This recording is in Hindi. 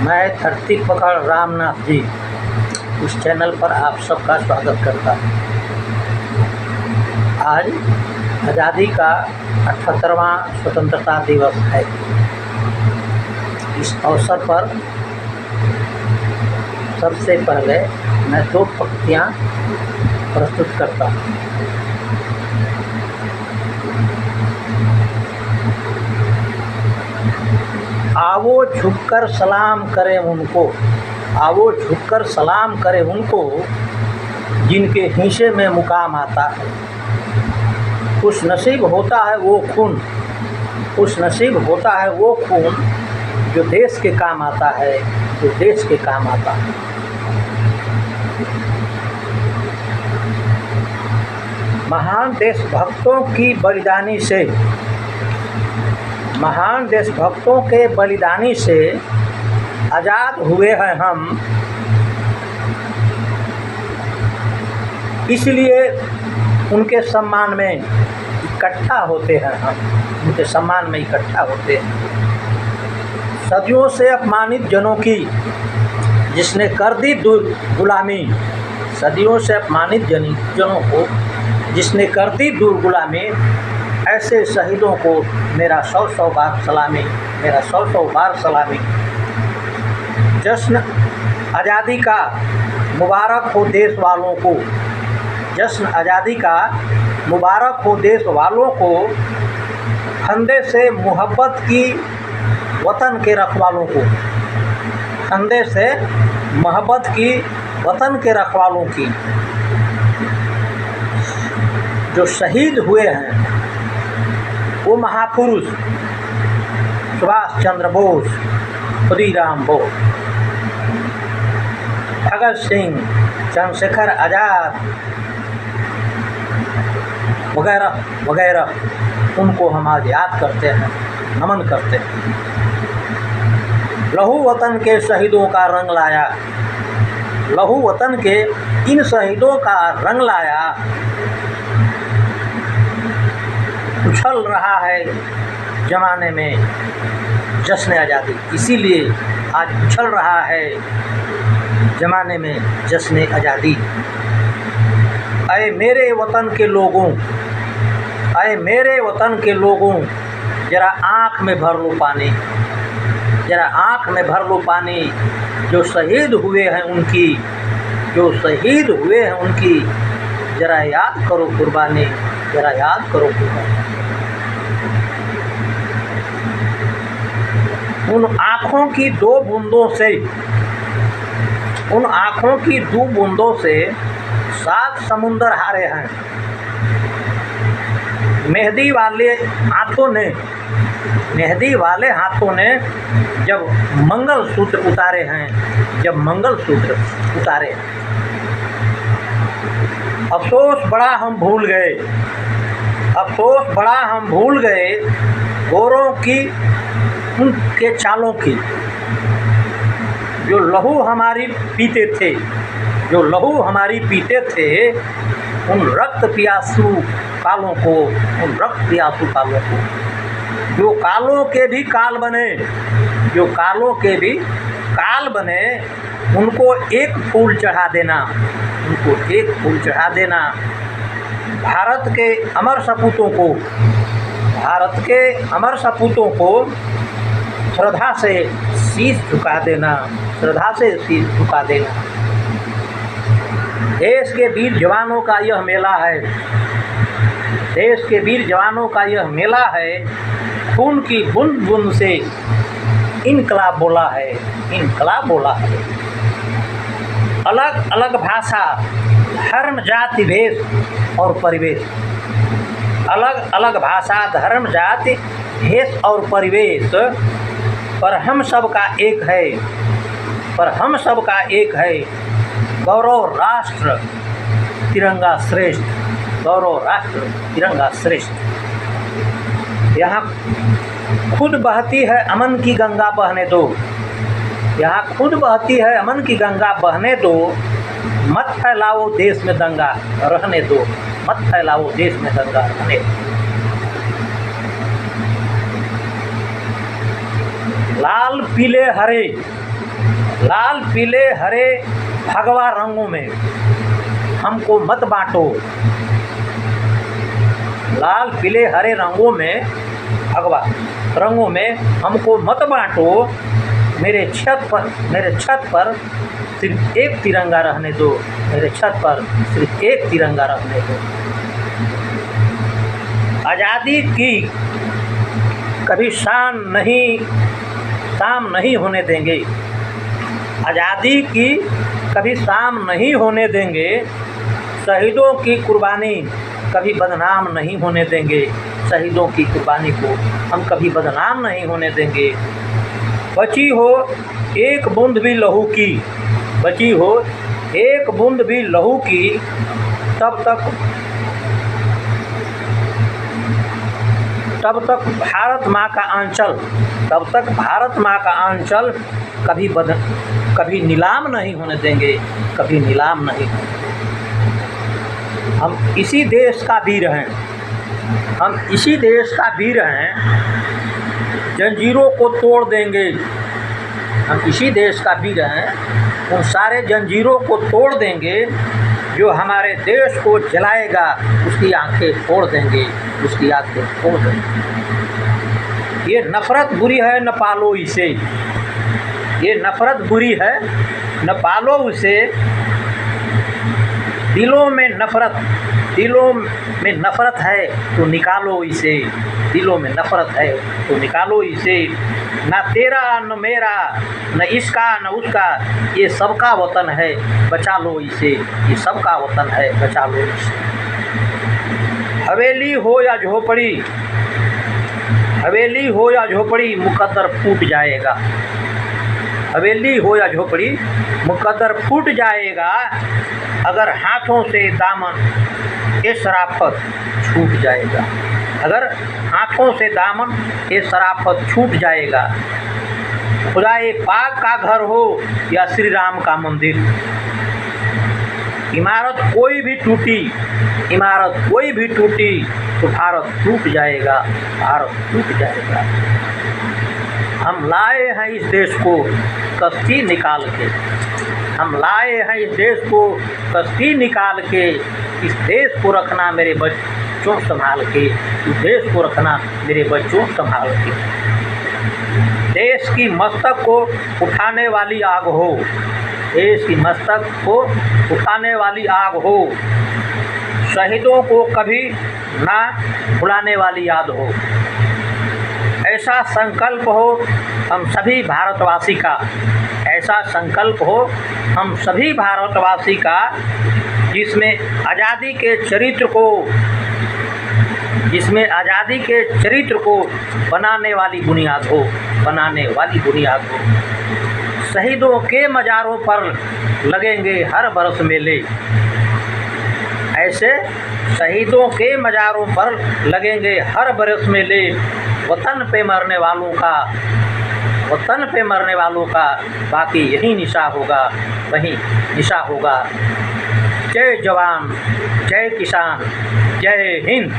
मैं धरती पकड़ रामनाथ जी इस चैनल पर आप सबका स्वागत करता हूँ। आज आज़ादी का 78वां स्वतंत्रता दिवस है। इस अवसर पर सबसे पहले मैं 2 पंक्तियाँ प्रस्तुत करता हूँ। आवो झुककर सलाम करें उनको, आवो झुककर सलाम करें उनको, जिनके हिस्से में मुकाम आता है। खुश नसीब होता है वो खून, खुश नसीब होता है वो खून जो देश के काम आता है, जो देश के काम आता है। महान देशभक्तों की बलिदानी से, महान देशभक्तों के बलिदानी से आज़ाद हुए हैं हम, इसलिए उनके सम्मान में इकट्ठा होते हैं हम, उनके सम्मान में इकट्ठा होते हैं। सदियों से अपमानित जनों की जिसने कर दी दूर गुलामी, सदियों से अपमानित जनों को जिसने कर दी दूर गुलामी, ऐसे शहीदों को मेरा 100 बार सलामी, मेरा 100 बार सलामी। जश्न आज़ादी का मुबारक हो देश वालों को, जश्न आज़ादी का मुबारक हो देश वालों को, फंदे से मोहब्बत की वतन के रखवालों को, फंदे से मोहब्बत की वतन के रखवालों की। जो शहीद हुए हैं वो महापुरुष सुभाष चंद्र बोस, खुदीराम बोस, भगत सिंह, चंद्रशेखर आज़ाद वगैरह वगैरह, उनको हम आज याद करते हैं, नमन करते हैं। लहू वतन के शहीदों का रंग लाया, लहू वतन के इन शहीदों का रंग लाया। उछल रहा है ज़माने में जश्न आज़ादी, इसीलिए आज उछल रहा है ज़माने में जश्न आज़ादी। ऐ मेरे वतन के लोगों, ऐ मेरे वतन के लोगों, ज़रा आँख में भर लो पानी, ज़रा आँख में भर लो पानी। जो शहीद हुए हैं उनकी, जो शहीद हुए हैं उनकी, ज़रा याद करो कुर्बानी, ज़रा याद करो कुर्बानी। उन आँखों की 2 बूंदों से, उन आँखों की 2 बूंदों से 7 समुंदर हारे हैं। मेहंदी वाले हाथों ने, मेहंदी वाले हाथों ने जब मंगलसूत्र उतारे हैं, जब मंगलसूत्र उतारे। अफसोस बड़ा हम भूल गए, अफसोस बड़ा हम भूल गए गोरों की उनके चालों की। जो लहू हमारी पीते थे, जो लहू हमारी पीते थे, उन रक्त पियासू कालों को, उन रक्त पियासू कालों को, जो कालों के भी काल बने, जो कालों के भी काल बने, उनको एक फूल चढ़ा देना, उनको एक फूल चढ़ा देना। भारत के अमर सपूतों को, भारत के अमर सपूतों को श्रद्धा से शीश झुका देना, श्रद्धा से शीश झुका देना। देश के वीर जवानों का यह मेला है, देश के वीर जवानों का यह मेला है। खून की बूंद बूंद से इनकलाब बोला है, इनकलाब बोला है। अलग अलग भाषा, धर्म, जाति, भेष और परिवेश, अलग अलग भाषा, धर्म, जाति, भेष और परिवेश, पर हम सब का एक है, पर हम सब का एक है। गौरव राष्ट्र तिरंगा श्रेष्ठ, गौरव राष्ट्र तिरंगा श्रेष्ठ। यहाँ खुद बहती है अमन की गंगा बहने दो, यहाँ खुद बहती है अमन की गंगा बहने दो। मत फैलाओ देश में दंगा रहने दो, मत फैलाओ देश में दंगा रहने दो। लाल पीले हरे, लाल पीले हरे भगवा रंगों में हमको मत बांटो। लाल पीले हरे रंगों में भगवा रंगों में हमको मत बांटो। मेरे छत पर सिर्फ एक तिरंगा रहने दो। मेरे छत पर सिर्फ एक तिरंगा रहने दो। आज़ादी की कभी शाम नहीं होने देंगे। आज़ादी की कभी शाम नहीं होने देंगे। शहीदों की कुर्बानी कभी बदनाम नहीं होने देंगे। शहीदों की कुर्बानी को हम कभी बदनाम नहीं होने देंगे। बची हो एक बूंद भी लहू की, बची हो एक बूंद भी लहू की, तब तक भारत माँ का आंचल, तब तक भारत माँ का आंचल कभी नीलाम नहीं होने देंगे। कभी नीलाम नहीं। हम इसी देश का वीर हैं। हम इसी देश का वीर हैं। जंजीरों को तोड़ देंगे। हम इसी देश का वीर हैं। उन सारे जंजीरों को तोड़ देंगे जो हमारे देश को जलाएगा। उसकी आंखें फोड़ देंगे। उसकी आंखें फोड़ देंगे। ये नफ़रत बुरी है, न पालो इसे। ये नफ़रत बुरी है, न पालो उसे। दिलों में नफ़रत है तो निकालो इसे। दिलों में नफ़रत है तो निकालो इसे। ना तेरा न मेरा, न इसका न उसका, ये सबका वतन है, बचा लो इसे। ये सबका वतन है, बचा लो इसे। हवेली हो या झोपड़ी, हवेली हो या झोपड़ी, मुकद्दर फूट जाएगा। हवेली हो या झोपड़ी, मुकद्दर फूट जाएगा। अगर हाथों से दामन ये शराफत छूट जाएगा। अगर हाथों से दामन ये शराफत छूट जाएगा। खुदाए पाक का घर हो या श्री राम का मंदिर, इमारत कोई भी टूटी तो भारत टूट जाएगा। भारत टूट जाएगा। हम लाए हैं इस देश को कश्ती निकाल के। हम लाए हैं इस देश को कश्ती निकाल के। इस देश को रखना मेरे बच्चों संभाल के। इस देश को रखना मेरे बच्चों संभाल के। देश की मस्तक को उठाने वाली आग हो। देश की मस्तक को उठाने वाली आग हो। शहीदों को कभी ना भुलाने वाली याद हो। ऐसा संकल्प हो हम सभी भारतवासी का। ऐसा संकल्प हो हम सभी भारतवासी का, जिसमें आज़ादी के चरित्र को बनाने वाली बुनियाद हो। बनाने वाली बुनियाद हो। शहीदों के मज़ारों पर लगेंगे हर बरस मेले। ऐसे शहीदों के मज़ारों पर लगेंगे हर बरस मेले। वतन पे मरने वालों का बाकी यही निशा होगा, वही निशा होगा। जय जवान, जय किसान, जय हिंद।